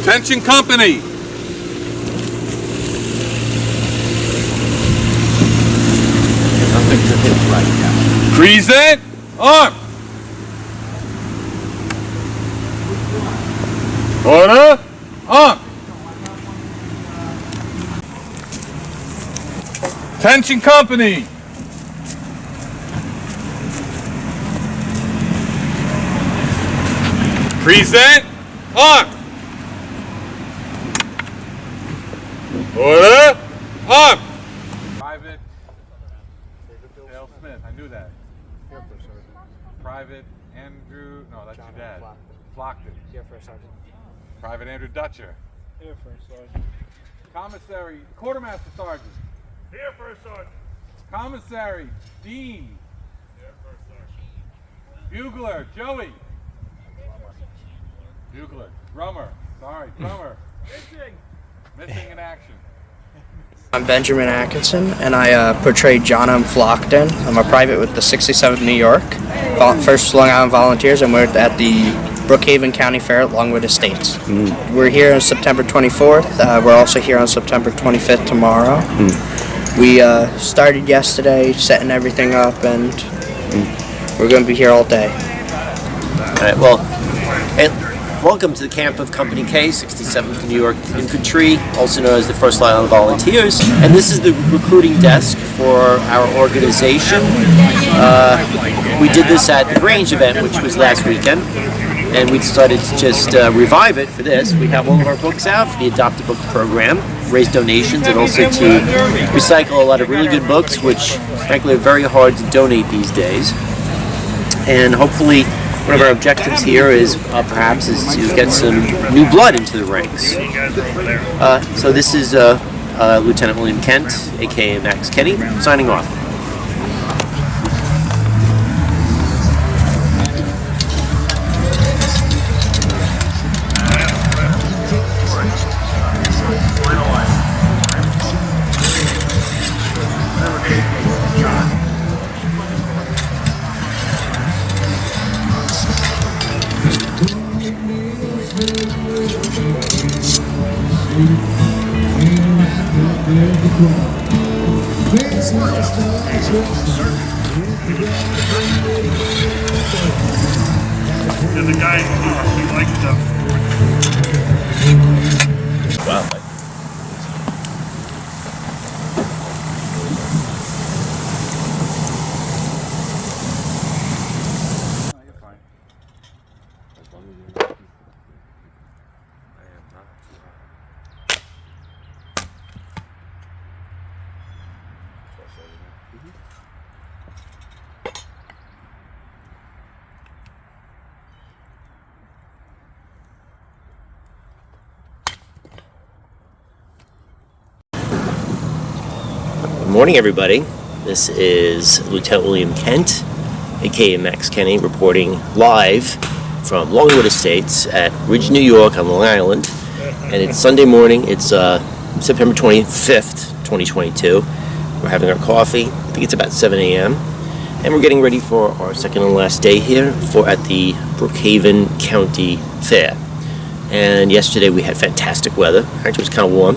Attention company. Nothing to hit right now. Present. Arm. Order. Arm. Attention company. Present. Arm. Order. Arm. Private Dale Smith. I knew that. Private Andrew. No, that's your dad. Flockton. Here first, Sergeant. Private Andrew Dutcher. Here first, Sergeant. Commissary Quartermaster Sergeant. Here first, Sergeant. Commissary Dean. Here first, Sergeant. Bugler Joey. Bugler. Drummer. Sorry, drummer. Missing in action. I'm Benjamin Atkinson, and I portray John M. Flockton. I'm a private with the 67th New York, First Long Island Volunteers, and we're at the Brookhaven County Fair at Longwood Estates. We're here on September 24th. We're also here on September 25th tomorrow. We started yesterday, setting everything up, and we're going to be here all day. All right, well, welcome to the camp of Company K, 67th New York Infantry, also known as the First Long Island Volunteers. And this is the recruiting desk for our organization. We did this at the Grange event, which was last weekend, and we decided to just revive it for this. We have all of our books out for the Adopt a Book program, raise donations, and also to recycle a lot of really good books, which frankly are very hard to donate these days. And hopefully one of our objectives here is perhaps to get some new blood into the ranks. So this is Lieutenant William Kent, aka Max Kenny, signing off. To the guy he likes them. Wow. You're fine. As long as you're not. I am not too high. Good morning, everybody. This is Lieutenant William Kent, aka Max Kenny, reporting live from Longwood Estates at Ridge, New York on Long Island. And it's Sunday morning. It's September 25th, 2022. We're having our coffee. I think it's about 7 a.m. And we're getting ready for our second and last day here at the Brookhaven County Fair. And yesterday we had fantastic weather. Actually, it was kind of warm.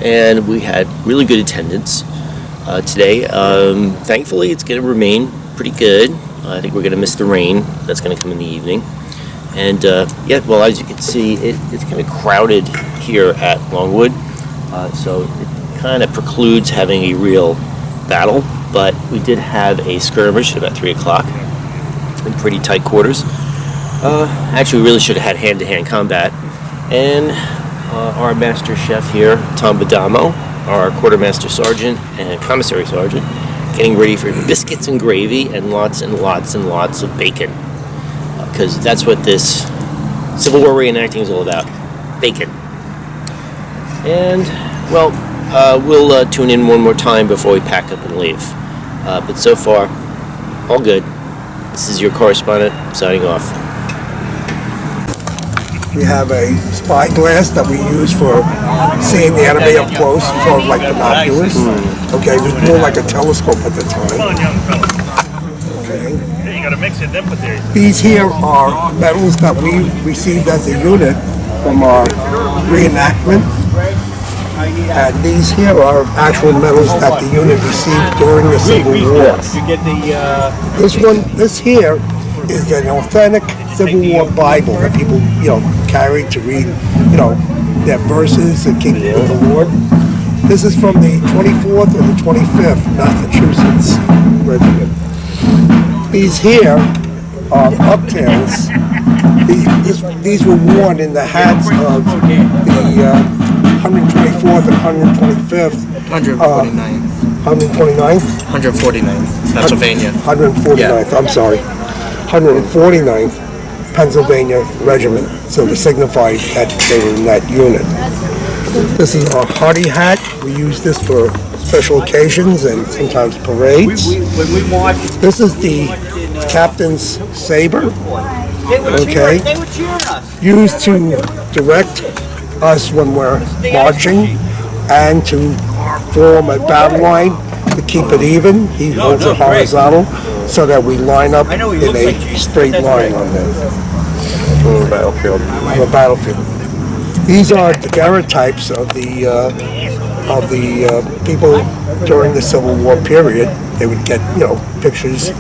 And we had really good attendance. Today, thankfully, it's going to remain pretty good. I think we're going to miss the rain that's going to come in the evening. And yeah, well, as you can see, it's kind of crowded here at Longwood. So it kind of precludes having a real battle. But we did have a skirmish at about 3 o'clock in pretty tight quarters. Actually, we really should have had hand-to-hand combat. And our master chef here, Tom Badamo, our quartermaster sergeant and commissary sergeant, getting ready for biscuits and gravy and lots and lots and lots of bacon. Because that's what this Civil War reenacting is all about. Bacon. And, well, we'll tune in one more time before we pack up and leave. But so far, all good. This is your correspondent, signing off. We have a spyglass that we use for seeing the enemy up close, sort of like binoculars. Okay, it was more like a telescope at the time. Come on, young fella. Okay. You gotta mix it, then put the... These here are medals that we received as a unit from our reenactment. And these here are actual medals that the unit received during the Civil War. This here is an authentic Civil War Bible that people, carry to read, their verses and keep with the Lord. This is from the 24th and the 25th Massachusetts Regiment. These here are uptails. These were worn in the hats of the 124th and 125th. 149th. 129th? 149th. Pennsylvania. 149th, I'm sorry. 149th Pennsylvania Regiment. So to signify that they were in that unit. This is our hardy hat. We use this for special occasions and sometimes parades. This is the captain's saber, okay, used to direct us when we're marching and to form a battle line to keep it even. He holds it horizontal so that we line up in a straight line on the battlefield. These are the daguerreotypes of the people during the Civil War period. They would get, pictures,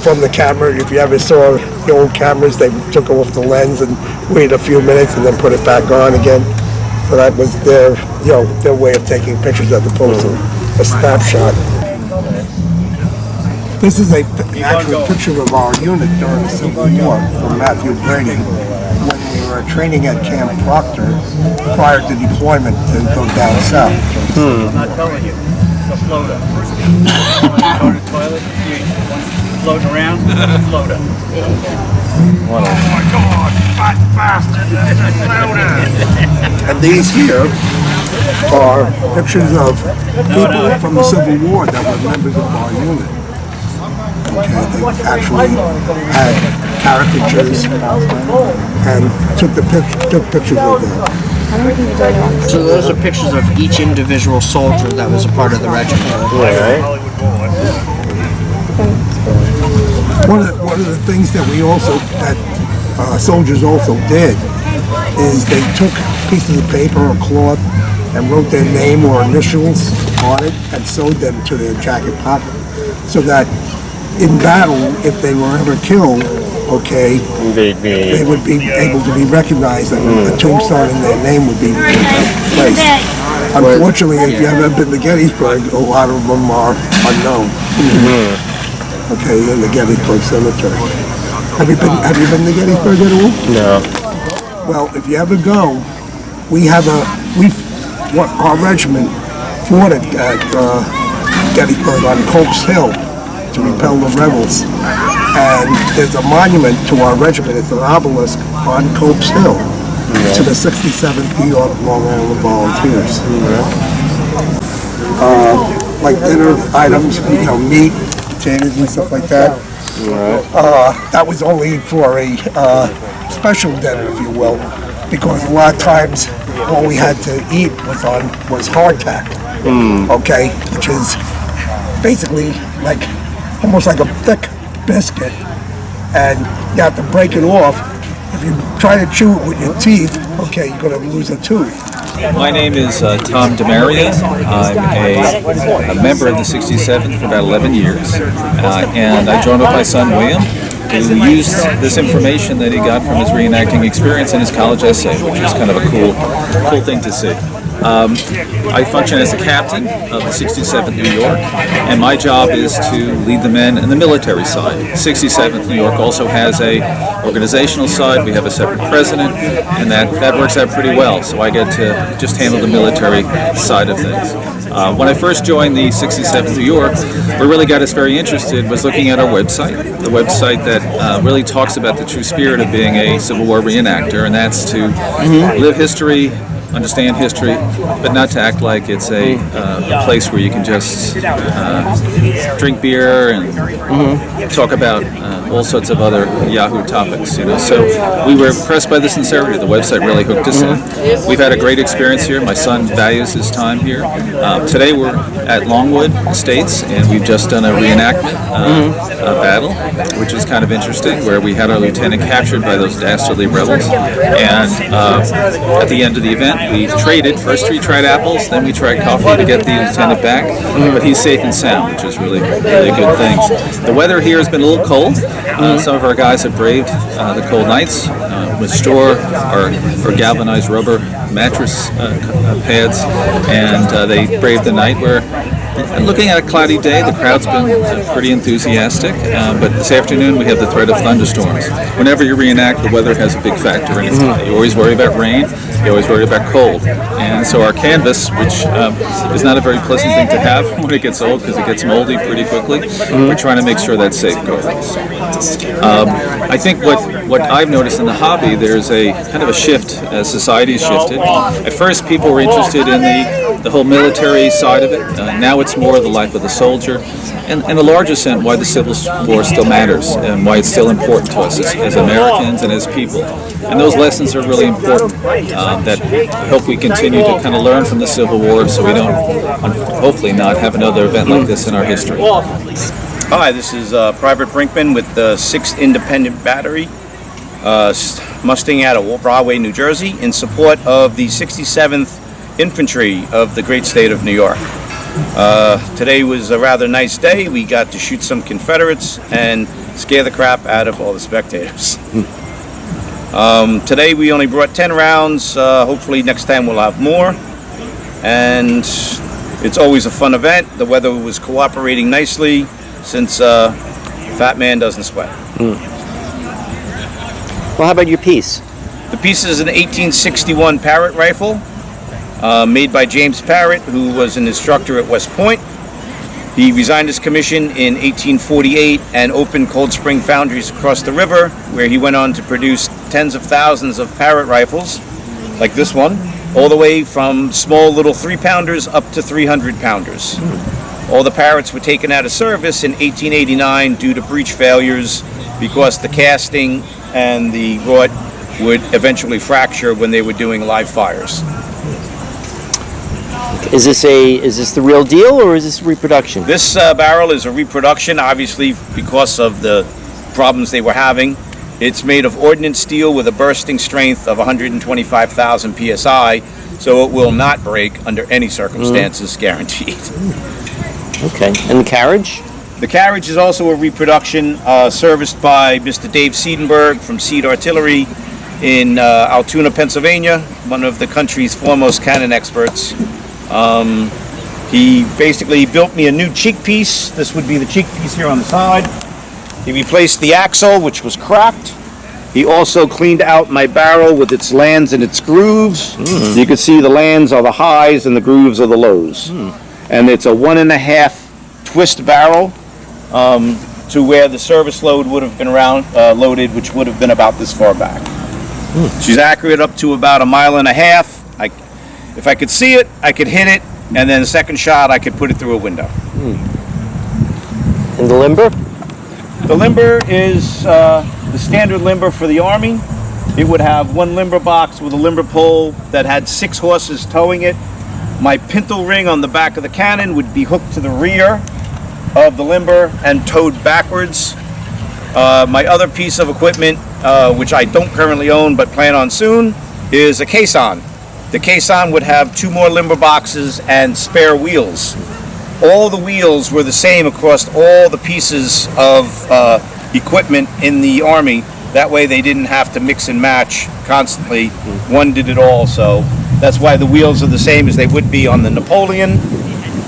from the camera. If you ever saw the old cameras, they took off the lens and wait a few minutes and then put it back on again. So that was their way of taking pictures as opposed to a snapshot. This is an actual picture of our unit during the Civil War from Matthew Brady when we were training at Camp Proctor prior to deployment to go down south. I'm not telling you, it's a floater. Go to the toilet, floating around, floater. Oh my God, fat bastard, that's a floater. And these here are pictures of people from the Civil War that were members of our unit. Okay, they actually had caricatures and took pictures of them. So those are pictures of each individual soldier that was a part of the regiment. One of the things that soldiers also did is they took pieces of paper or cloth and wrote their name or initials on it and sewed them to their jacket pocket so that in battle, if they were ever killed, okay, they would be able to be recognized and a tombstone in their name would be placed. Unfortunately, if you've ever been to Gettysburg, a lot of them are unknown. Okay, in the Gettysburg Cemetery. Have you been to Gettysburg at all? No. Well, if you ever go, our regiment fought at Gettysburg on Cope's Hill to repel the rebels. And there's a monument to our regiment. It's an obelisk on Cope's Hill to the 67th New York Long Island Volunteers. Like dinner items, meat, potatoes and stuff like that. That was only for a special dinner, if you will, because a lot of times all we had to eat was hardtack, okay, which is basically almost like a thick biscuit, and you have to break it off. If you try to chew it with your teeth, okay, you're going to lose a tooth. My name is Tom DeMaria. I'm a member of the 67th for about 11 years, and I joined with my son William, who used this information that he got from his reenacting experience in his college essay, which was kind of a cool thing to see. I function as the captain of the 67th New York, and my job is to lead the men in the military side. 67th New York also has a organizational side. We have a separate president, and that works out pretty well. So I get to just handle the military side of things. When I first joined the 67th New York, what really got us very interested was looking at our website, the website that really talks about the true spirit of being a Civil War reenactor, and that's to live history understand history, but not to act like it's a place where you can just drink beer and talk about all sorts of other Yahoo topics. You know, so we were impressed by the sincerity. The website really hooked us in. We've had a great experience here. My son values his time here. Today we're at Longwood Estates, and we've just done a reenactment battle, which is kind of interesting, where we had our lieutenant captured by those dastardly rebels. And at the end of the event, we traded. First we tried apples, then we tried coffee to get the lieutenant back. But he's safe and sound, which is really good things. The weather here has been a little cold. Some of our guys have braved the cold nights with straw or galvanized rubber mattress pads, and they braved the night. We're looking at a cloudy day. The crowd's been pretty enthusiastic, but this afternoon we have the threat of thunderstorms. Whenever you reenact, the weather has a big factor in it. You always worry about rain, you always worry about cold. And so our canvas, which is not a very pleasant thing to have when it gets old because it gets moldy pretty quickly, we're trying to make sure that's safeguarded. I think what I've noticed in the hobby, there's a kind of a shift as society has shifted. At first people were interested in the whole military side of it. Now it's more the life of the soldier, and in a larger sense, why the Civil War still matters and why it's still important to us as Americans and as people. And those lessons are really important that I hope we continue to kind of learn from the Civil War, so we don't, hopefully not, have another event like this in our history. Hi, this is Private Brinkman with the 6th Independent Battery, mustered out of Broadway, New Jersey, in support of the 67th Infantry of the great state of New York. Today was a rather nice day. We got to shoot some Confederates and scare the crap out of all the spectators. Today we only brought 10 rounds. Hopefully next time we'll have more. And it's always a fun event. The weather was cooperating nicely since Fat Man doesn't sweat. Well, how about your piece? The piece is an 1861 Parrot rifle. Made by James Parrot, who was an instructor at West Point. He resigned his commission in 1848 and opened Cold Spring Foundries across the river, where he went on to produce tens of thousands of Parrot rifles, like this one, all the way from small little 3-pounders up to 300-pounders. All the Parrots were taken out of service in 1889 due to breech failures because the casting and the rod would eventually fracture when they were doing live fires. Is this the real deal, or is this reproduction? This barrel is a reproduction, obviously, because of the problems they were having. It's made of ordnance steel with a bursting strength of 125,000 psi, so it will not break under any circumstances, guaranteed. Okay, and the carriage? The carriage is also a reproduction serviced by Mr. Dave Siedenberg from Seed Artillery in Altoona, Pennsylvania, one of the country's foremost cannon experts. He basically built me a new cheek piece. This would be the cheek piece here on the side. He replaced the axle, which was cracked. He also cleaned out my barrel with its lands and its grooves. You can see the lands are the highs and the grooves are the lows. And it's a 1.5 twist barrel to where the service load would have been loaded, which would have been about this far back. She's accurate up to about 1.5 miles. If I could see it, I could hit it, and then the second shot, I could put it through a window. And the limber? The limber is the standard limber for the Army. It would have one limber box with a limber pole that had 6 horses towing it. My pintle ring on the back of the cannon would be hooked to the rear of the limber and towed backwards. My other piece of equipment, which I don't currently own but plan on soon, is a caisson. The caisson would have 2 more limber boxes and spare wheels. All the wheels were the same across all the pieces of equipment in the Army. That way they didn't have to mix and match constantly. One did it all, so that's why the wheels are the same as they would be on the Napoleon.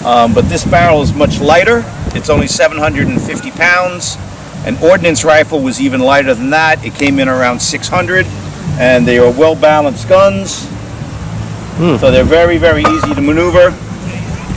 But this barrel is much lighter. It's only 750 pounds. An ordnance rifle was even lighter than that. It came in around 600, and they are well-balanced guns. So they're very, very easy to maneuver,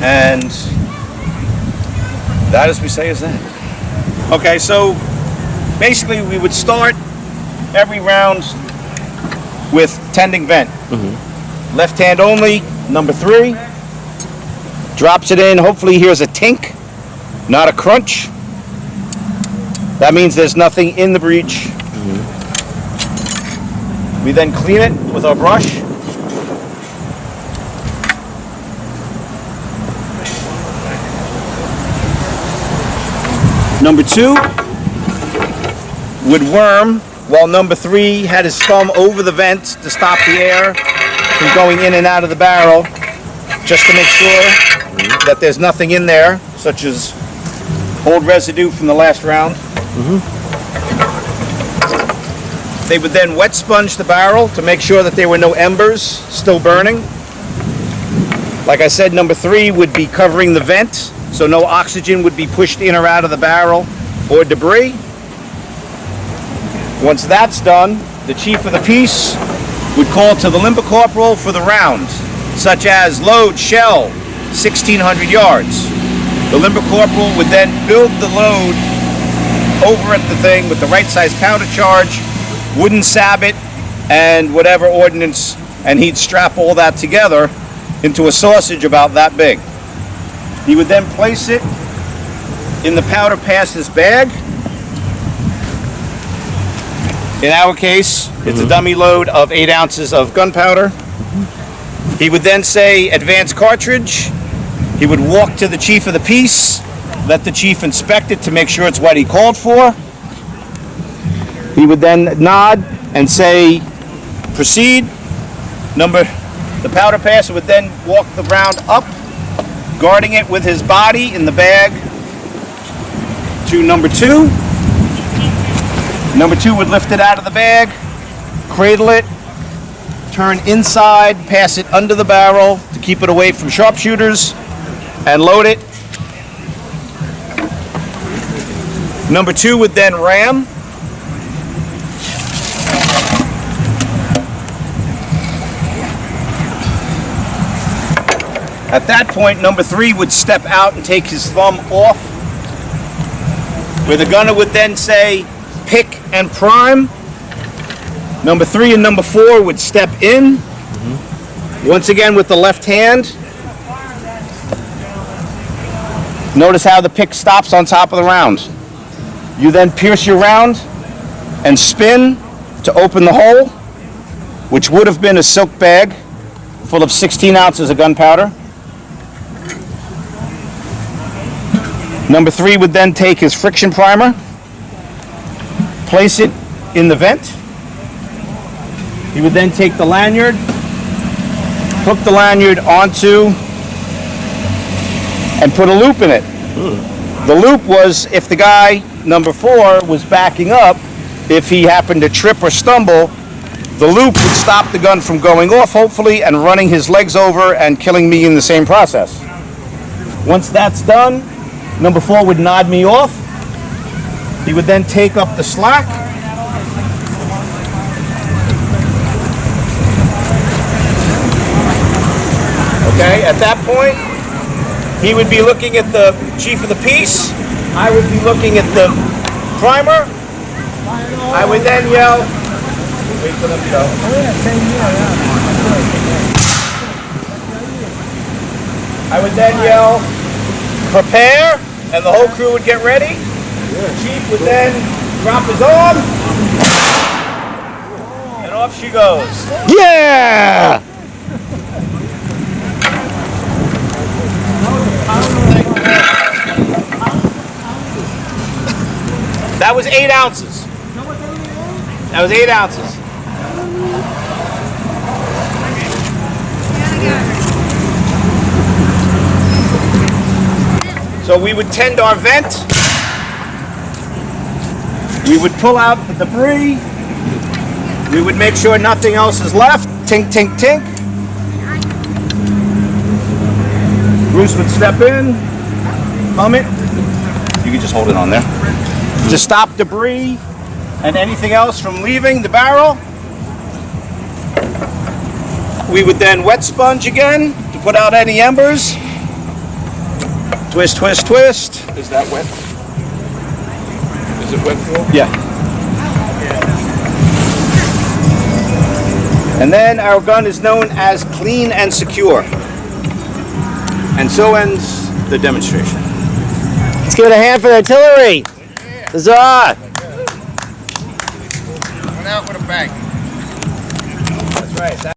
and that, as we say, is that. Okay, so basically we would start every round with tending vent. left hand only, number 3. Drops it in, hopefully here's a tink, not a crunch. That means there's nothing in the breech. We then clean it with our brush. Number 2 would worm while number 3 had his thumb over the vent to stop the air from going in and out of the barrel, just to make sure that there's nothing in there, such as old residue from the last round. They would then wet sponge the barrel to make sure that there were no embers still burning. Like I said, number 3 would be covering the vent, so no oxygen would be pushed in or out of the barrel or debris. Once that's done, the chief of the piece would call to the limber corporal for the round, such as load shell 1,600 yards. The limber corporal would then build the load over at the thing with the right size powder charge, wooden sabot, and whatever ordnance, and he'd strap all that together into a sausage about that big. He would then place it in the powder passes bag. In our case, it's a dummy load of 8 ounces of gunpowder. He would then say, advance cartridge. He would walk to the chief of the piece, let the chief inspect it to make sure it's what he called for. He would then nod and say, proceed. The powder passer would then walk the round up, guarding it with his body in the bag to number 2. Number 2 would lift it out of the bag, cradle it, turn inside, pass it under the barrel to keep it away from sharpshooters, and load it. Number 2 would then ram. At that point, number 3 would step out and take his thumb off, where the gunner would then say, pick and prime. Number 3 and number 4 would step in, once again with the left hand. Notice how the pick stops on top of the round. You then pierce your round and spin to open the hole, which would have been a silk bag full of 16 ounces of gunpowder. Number 3 would then take his friction primer, place it in the vent. He would then take the lanyard, hook the lanyard onto, and put a loop in it. The loop was if the guy, number 4, was backing up, if he happened to trip or stumble, the loop would stop the gun from going off, hopefully, and running his legs over and killing me in the same process. Once that's done, number 4 would nod me off. He would then take up the slack. Okay, at that point, he would be looking at the chief of the piece. I would be looking at the primer. I would then yell, wait for them to go. I would then yell, prepare, and the whole crew would get ready. The chief would then drop his arm, and off she goes. Yeah! That was 8 ounces. That was 8 ounces. So we would tend our vent. We would pull out the debris. We would make sure nothing else is left. Tink, tink, tink. Bruce would step in, hum it. You can just hold it on there. To stop debris and anything else from leaving the barrel. We would then wet sponge again to put out any embers. Twist, twist, twist. Is that wet? Is it wet fuel? Yeah. And then our gun is known as clean and secure. And so ends the demonstration. Let's give it a hand for the artillery. Huzzah! Went out with a bang. That's right.